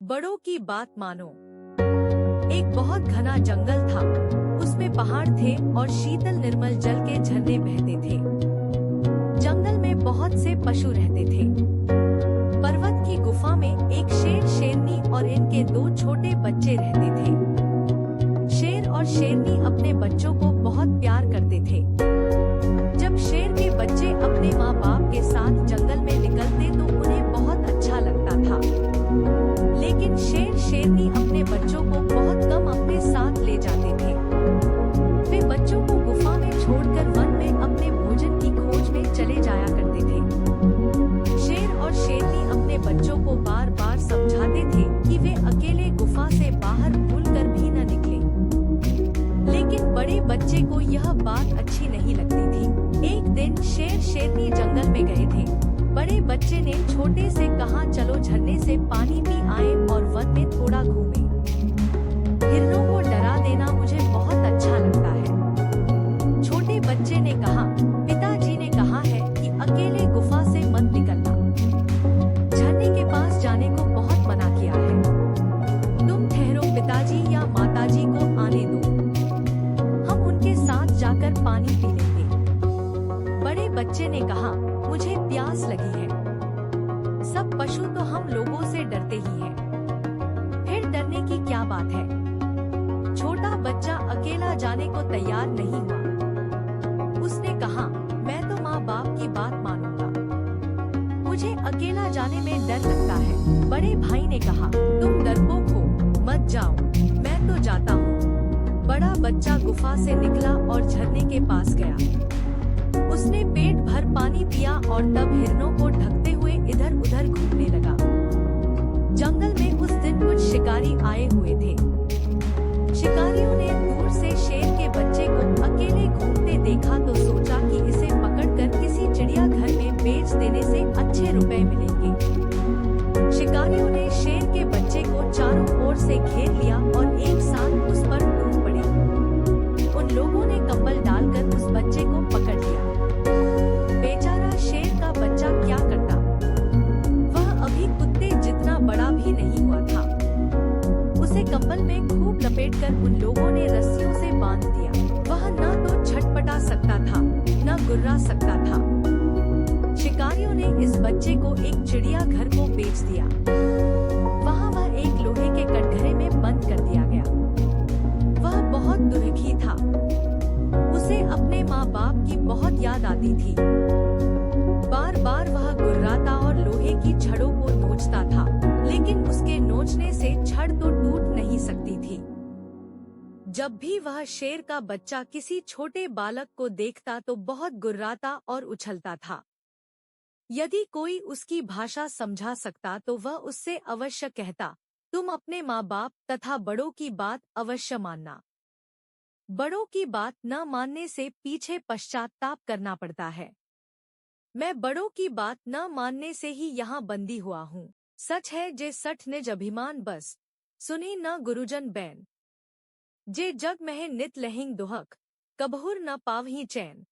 बड़ों की बात मानो। एक बहुत घना जंगल था। उसमें पहाड़ थे और शीतल निर्मल जल के झरने बहते थे। जंगल में बहुत से पशु रहते थे। पर्वत की गुफा में एक शेर, शेरनी और इनके दो छोटे बच्चे रहते थे। शेर और शेरनी अपने बच्चों को बहुत प्यार करते थे। जब शेर के बच्चे अपने माँ बाप के साथ जंगल में निकलते तो उन्हें बहुत अच्छा लगता था। लेकिन शेर, शेरनी अपने बच्चों को बहुत कम अपने साथ ले जाते थे। वे बच्चों को गुफा में छोड़कर वन में अपने भोजन की खोज में चले जाया करते थे। शेर और शेरनी अपने बच्चों को बार बार समझाते थे कि वे अकेले गुफा से बाहर भूलकर भी न निकलें। लेकिन बड़े बच्चे को यह बात अच्छी नहीं लगती थी। एक दिन शेर, शेरनी जंगल में गए थे। बड़े बच्चे ने छोटे से कहा, चलो झरने से पानी पी आए और वन में थोड़ा घूमें। हिरणों को डरा देना मुझे बहुत अच्छा लगता है। छोटे बच्चे ने कहा, पिताजी ने कहा है कि अकेले गुफा से मत निकलना। झरने के पास जाने को बहुत मना किया है। तुम ठहरो, पिताजी या माताजी को आने दो, हम उनके साथ जाकर पानी पी लेंगे। बड़े बच्चे ने कहा, मुझे प्यास लगी है। सब पशु तो हम लोगों से डरते ही हैं। फिर डरने की क्या बात है। छोटा बच्चा अकेला जाने को तैयार नहीं हुआ। उसने कहा, मैं तो माँ बाप की बात मानूंगा। मुझे अकेला जाने में डर लगता है। बड़े भाई ने कहा, तुम डरपोक हो, मत जाओ, मैं तो जाता हूँ। बड़ा बच्चा गुफा से निकला और झरने के पास गया। उसने पेट भर पानी पिया और तब हिरणों को ढकते हुए इधर उधर घूमने लगा। जंगल में उस दिन कुछ शिकारी आए हुए थे। शिकारियों ने दूर से शेर के बच्चे को अकेले घूमते देखा तो सोचा कि इसे पकड़कर किसी चिड़ियाघर में बेच देने से अच्छे रुपए मिलेंगे। शिकारियों ने शेर के बच्चे को चारों ओर से घेर लिया और एक साथ उस पर टूट पड़े। उन लोगों ने कंबल डालकर उस बच्चे को पकड़ लिया। बेचारा शेर का बच्चा क्या करता। वह अभी कुत्ते जितना बड़ा भी नहीं हुआ था। उसे कंबल में खूब लपेटकर उन लोगों ने रस्सियों से बांध दिया। वह न तो छटपटा सकता था, न गुर्रा सकता था। शिकारियों ने इस बच्चे को एक चिड़ियाघर को बेच दिया। वहाँ वह एक लोहे के कटघरे में बंद कर दिया गया। वह बहुत दुखी था। उसे अपने माँ बाप की बहुत याद आती थी। बार बार वह गुर्राता और लोहे की छड़ों को नोचता था, लेकिन उसके नोचने से छड़ तो टूट नहीं सकती थी। जब भी वह शेर का बच्चा किसी छोटे बालक को देखता तो बहुत गुर्राता और उछलता था। यदि कोई उसकी भाषा समझा सकता तो वह उससे अवश्य कहता, तुम अपने माँ बाप तथा बड़ों की बात अवश्य मानना। बड़ों की बात न मानने से पीछे पश्चाताप करना पड़ता है। मैं बड़ों की बात न मानने से ही यहाँ बंदी हुआ हूँ। सच है जे सठ निज अभिमान बस, सुनी न गुरुजन बैन। जे जग मह नित लहिंग दुहक, कबहुर न पावहीं चैन।